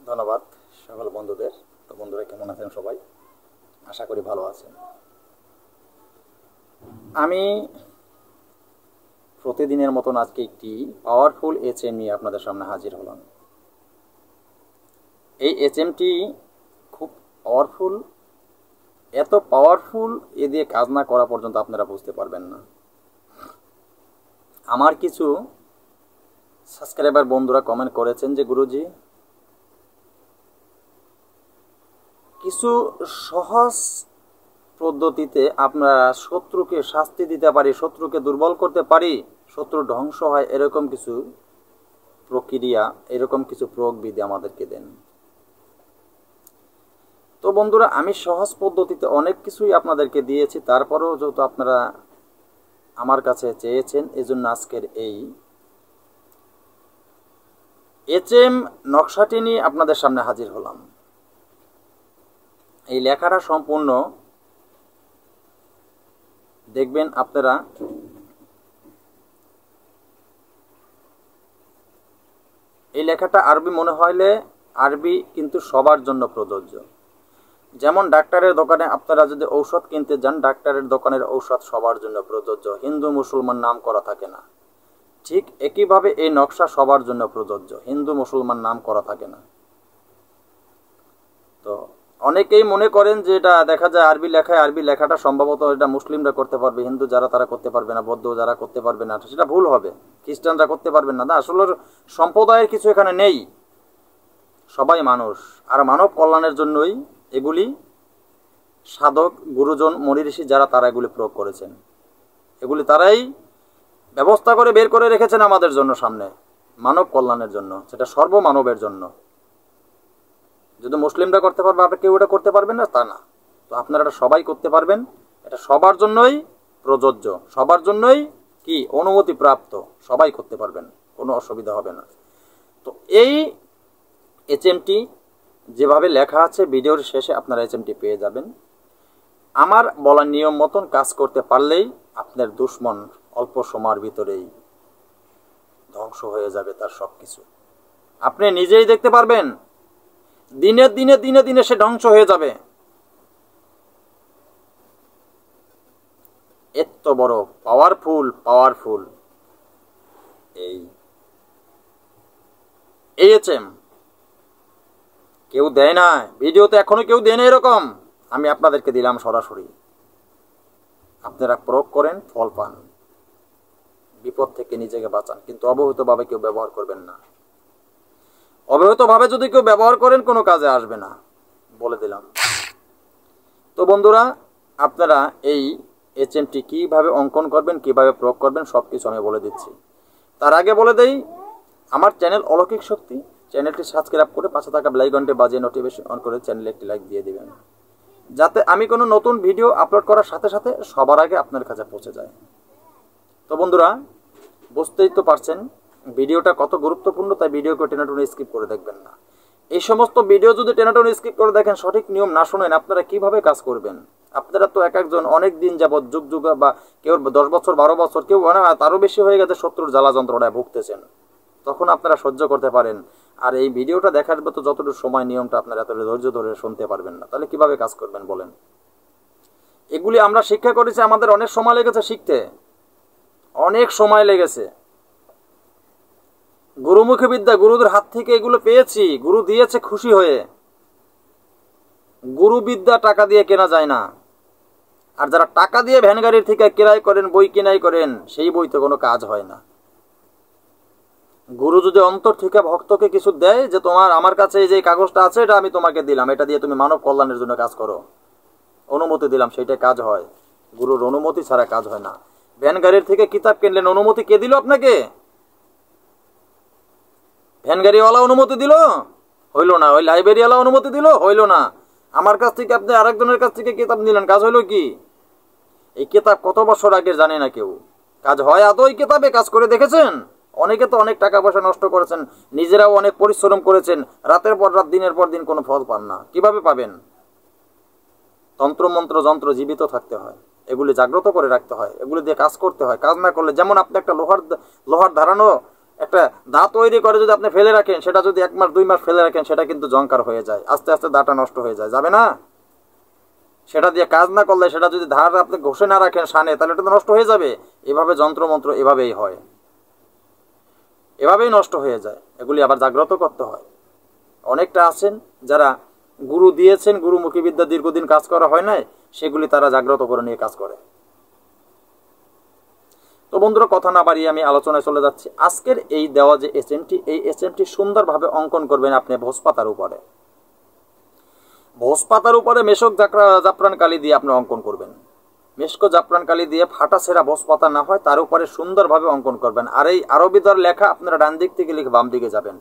ধন্যবাদ সকল বন্ধুদের। তো বন্ধুরা কেমন আছেন সবাই? আশা করি ভালো আছেন। আমি প্রতিদিনের মতন আজকে একটি পাওয়ারফুল এইচএম নিয়ে আপনাদের সামনে হাজির হলাম। এই এইচএমটি খুব পাওয়ারফুল, এত পাওয়ারফুল এ দিয়ে কাজ না করা পর্যন্ত আপনারা বুঝতে পারবেন না। আমার কিছু সাবস্ক্রাইবার বন্ধুরা কমেন্ট করেছেন যে গুরুজি কিছু সহজ পদ্ধতিতে আমরা শত্রুকে শাস্তি দিতে পারি, শত্রুকে দুর্বল করতে পারি, শত্রু ধ্বংস হয়, এরকম কিছু প্রক্রিয়া, এরকম কিছু প্রয়োগবিধি আমাদেরকে দেন। তো বন্ধুরা, আমি সহজ পদ্ধতিতে অনেক কিছুই আপনাদেরকে দিয়েছি, তারপরেও যেহেতু আপনারা আমার কাছে চেয়েছেন, এজন্য আজকের এই এইচএম নকশাটি নিয়ে আপনাদের সামনে হাজির হলাম। এই লেখাটা সম্পূর্ণ দেখবেন আপনারা। এই লেখাটা আরবি মনে হইলে আরবি কিন্তু সবার জন্য প্রযোজ্য। যেমন ডাক্তারের দোকানে আপনারা যদি ঔষধ কিনতে যান, ডাক্তারের দোকানের ঔষধ সবার জন্য প্রযোজ্য, হিন্দু মুসলমান নাম করা থাকে না। ঠিক একইভাবে এই নকশা সবার জন্য প্রযোজ্য, হিন্দু মুসলমান নাম করা থাকে না। তো অনেকেই মনে করেন যে এটা দেখা যায় আরবি লেখায়, আরবি লেখাটা সম্ভবত এটা মুসলিমরা করতে পারবে, হিন্দু যারা তারা করতে পারবে না, বৌদ্ধ যারা করতে পারবে না, সেটা ভুল হবে, খ্রিস্টানরা করতে পারবেন না। আসলে সম্প্রদায়ের কিছু এখানে নেই, সবাই মানুষ, আর মানব কল্যাণের জন্যই এগুলি সাধক গুরুজন মনি ঋষি যারা তারা এগুলি প্রয়োগ করেছেন, এগুলি তারাই ব্যবস্থা করে বের করে রেখেছেন আমাদের জন্য সামনে, মানব কল্যাণের জন্য, সেটা সর্বমানবের জন্য। যদি মুসলিমরা করতে পারবে, আপনি কেউ এটা করতে পারবেন না তা না। তো আপনারা এটা সবাই করতে পারবেন, এটা সবার জন্যই প্রযোজ্য, সবার জন্যই কি অনুমতি প্রাপ্ত, সবাই করতে পারবেন, কোনো অসুবিধা হবে না। তো এই এইচএমটি যেভাবে লেখা আছে ভিডিওর শেষে আপনারা এইচএমটি পেয়ে যাবেন। আমার বলার নিয়ম মতন কাজ করতে পারলেই আপনার দুশ্মন অল্প সময়ের ভিতরেই ধ্বংস হয়ে যাবে, তার সব কিছু আপনি নিজেই দেখতে পারবেন। দিনে দিনে দিনে দিনে সে ধ্বংস হয়ে যাবে। এত বড় পাওয়ারফুল পাওয়ারফুল এই এইচএম কেউ দেয় না, ভিডিওতে এখনো কেউ দেয় না এরকম, আমি আপনাদেরকে দিলাম সরাসরি। আপনারা প্রয়োগ করেন, ফল পান, বিপদ থেকে নিজেকে বাঁচান, কিন্তু অবহিতভাবে কেউ ব্যবহার করবেন না। অবহিতভাবে যদি কেউ ব্যবহার করেন কোনো কাজে আসবে না, বলে দিলাম। তো বন্ধুরা, আপনারা এই এইচএমটি কীভাবে অঙ্কন করবেন, কিভাবে প্রয়োগ করবেন, সব কিছু আমি বলে দিচ্ছি। তার আগে বলে দেই, আমার চ্যানেল অলৌকিক শক্তি, চ্যানেলটি সাবস্ক্রাইব করে পাশে থাকা বেল আইকনটি বাজিয়ে নোটিফিকেশন অন করে চ্যানেলে একটি লাইক দিয়ে দিবেন, যাতে আমি কোনো নতুন ভিডিও আপলোড করার সাথে সাথে সবার আগে আপনার কাছে পৌঁছে যায়। তো বন্ধুরা, বুঝতেই তো পারছেন ভিডিওটা কত গুরুত্বপূর্ণ, তাই ভিডিওকে টেনে স্কিপ করে দেখবেন না। এই সমস্ত ভিডিও যদি টেনে স্কিপ করে দেখেন, সঠিক নিয়ম না শুনেন, আপনারা কিভাবে কাজ করবেন? আপনারা তো এক একজন অনেক দিন যাবৎ, যুগ যুগ, বা কেউ 10 বছর 12 বছর, কেউ তারও বেশি হয়ে গেছে শত্রুর জ্বালা যন্ত্রণায় ভুগতেছেন, তখন আপনারা সহ্য করতে পারেন। আর এই ভিডিওটা দেখার মতো যতটুকু সময়, নিয়মটা আপনারা এত ধৈর্য ধরে শুনতে পারবেন না, তাহলে কিভাবে কাজ করবেন বলেন? এগুলি আমরা শিক্ষা করেছি, আমাদের অনেক সময় লেগেছে শিখতে, অনেক সময় লেগেছে। গুরুমুখী বিদ্যা, গুরুদের হাত থেকে এগুলো পেয়েছি, গুরু দিয়েছে খুশি হয়ে। গুরু বিদ্যা টাকা দিয়ে কেনা যায় না। আর যারা টাকা দিয়ে ভ্যান গাড়ির থেকে ক্রয় করেন, বই কিনাই করেন, সেই বইতে কোনো কাজ হয় না। গুরু যদি অন্তর থেকে ভক্তকে কিছু দেয়, যে তোমার আমার কাছে এই যে কাগজটা আছে, এটা আমি তোমাকে দিলাম, এটা দিয়ে তুমি মানব কল্যাণের জন্য কাজ করো, অনুমতি দিলাম, সেইটাই কাজ হয়। গুরুর অনুমতি ছাড়া কাজ হয় না। ভ্যান গাড়ির থেকে কিতাব কিনলেন, অনুমতি কে দিল আপনাকে? ভ্যান গাড়িওয়ালা অনুমতি দিল? হইল না। ওই লাইব্রেরিওয়ালা অনুমতি দিল? হইল না। আমার কাছ থেকে আপনি আরেকজনের কাছ থেকে কিতাব নিলেন, কাজ হইল কি? এই কিতাব কত বছর আগে জানে না কেউ, কাজ হয় আদৌ এই কিতাবে? কাজ করে দেখেছেন? অনেকে তো অনেক টাকা পয়সা নষ্ট করেছেন, নিজেরাও অনেক পরিশ্রম করেছেন, রাতের পর রাত, দিনের পর দিন, কোনো ফল পান না। কিভাবে পাবেন? তন্ত্র মন্ত্র যন্ত্র জীবিত থাকতে হয়, এগুলি জাগ্রত করে রাখতে হয়, এগুলি দিয়ে কাজ করতে হয়। কাজ না করলে, যেমন আপনি একটা লোহার ধারানো একটা দা তৈরি করে যদি আপনি ফেলে রাখেন, সেটা যদি 1 মাস 2 মাস ফেলে রাখেন, সেটা কিন্তু জংকার হয়ে যায়, আস্তে আস্তে দাটা নষ্ট হয়ে যায়, যাবে না? সেটা দিয়ে কাজ না করলে, সেটা যদি ধার আপনি ঘষে না রাখেন সানে, তাহলে এটা তো নষ্ট হয়ে যাবে। এভাবে যন্ত্রমন্ত্র এভাবেই হয়, এভাবেই নষ্ট হয়ে যায়। এগুলি আবার জাগ্রত করতে হয়। অনেকটা আছেন যারা গুরু দিয়েছেন, গুরুমুখী বিদ্যা দীর্ঘদিন কাজ করা হয় নাই, সেগুলি তারা জাগ্রত করে নিয়ে কাজ করে। তো বন্ধুরা, কথা না বাড়িয়ে আমি আলোচনায় চলে যাচ্ছি। আজকের এই দেওয়া যে এসএমটি, এই এসএমটি সুন্দরভাবে অঙ্কন করবেন আপনি ভোজপাতার উপরে। ভোজপাতার উপরে মেশক জাফরান কালি দিয়ে আপনি অঙ্কন করবেন। মেশক জাফরান কালি দিয়ে ফাটা ছেঁড়া ভোজপাতা না হয়, তার উপরে সুন্দরভাবে অঙ্কন করবেন। আর এই আরবি দর লেখা আপনারা ডান দিক থেকে লিখে বাম দিকে যাবেন।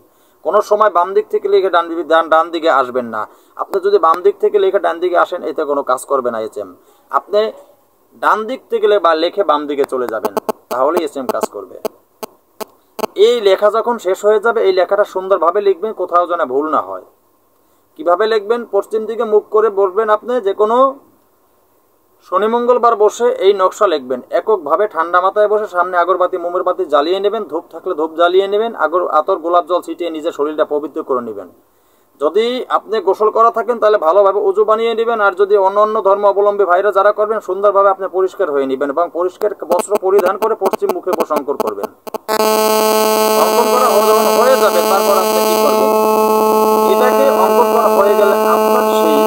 কোনো সময় বাম দিক থেকে লিখে ডান দিকে আসবেন না। আপনি যদি বাম দিক থেকে লিখে ডান দিকে আসেন, এতে কোনো কাজ করবে না এসএম। আপনি ডান দিক থেকে বা লেখে বাম দিকে চলে যাবেন, তাহলেই এসএম কাজ করবে। এই লেখা যখন শেষ হয়ে যাবে, এই লেখাটা সুন্দরভাবে লিখবেন, কোথাও যেন ভুল না হয়। কিভাবে লিখবেন? পশ্চিম দিকে মুখ করে বসবেন আপনি, যে কোনো শনি মঙ্গলবার বসে এই নকশা লিখবেন। এককভাবে ঠান্ডা মাথায় বসে সামনে আগরবাতি মোমের বাতি জ্বালিয়ে নেবেন, ধূপ থাকলে ধূপ জ্বালিয়ে নেবেন, আতর গোলাপ জল ছিটিয়ে নিজের শরীরটা পবিত্র করে নেবেন। যদি আপনি গোসল করা থাকেন, তাহলে ভালোভাবে উজু বানিয়ে নেবেন। আর যদি অন্য ধর্ম অবলম্বী ভাইরা যারা করবেন, সুন্দরভাবে আপনি পরিষ্কার হয়ে নেবেন এবং পরিষ্কার বস্ত্র পরিধান করে পশ্চিম মুখে বসে অঙ্কন করবেন। অঙ্কন করা হয়ে যাবে, তারপর আপনি কি করবেন? এটাকে অঙ্কন করা হয়ে গেলে আপনার সেই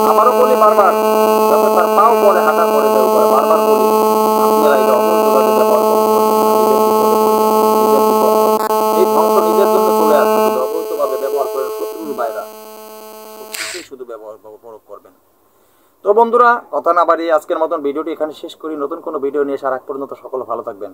আবারও বলি বারবার, যাতে তার পাও পরে হাঁটা পরে বারবার বলি, আপনারা এটা অবৈধভাবে ব্যবহার এই ধ্বংস নিজের জন্য চলে আসবে। যদি অবৈধভাবে ব্যবহার করেন, শত্রুর বাইরা শত্রুকেই শুধু ব্যবহার করবেন। তো বন্ধুরা, কথা না বাড়িয়ে আজকের মতন ভিডিওটি এখানে শেষ করি। নতুন কোনো ভিডিও নিয়ে আসার আগ পর্যন্ত সকলে ভালো থাকবেন।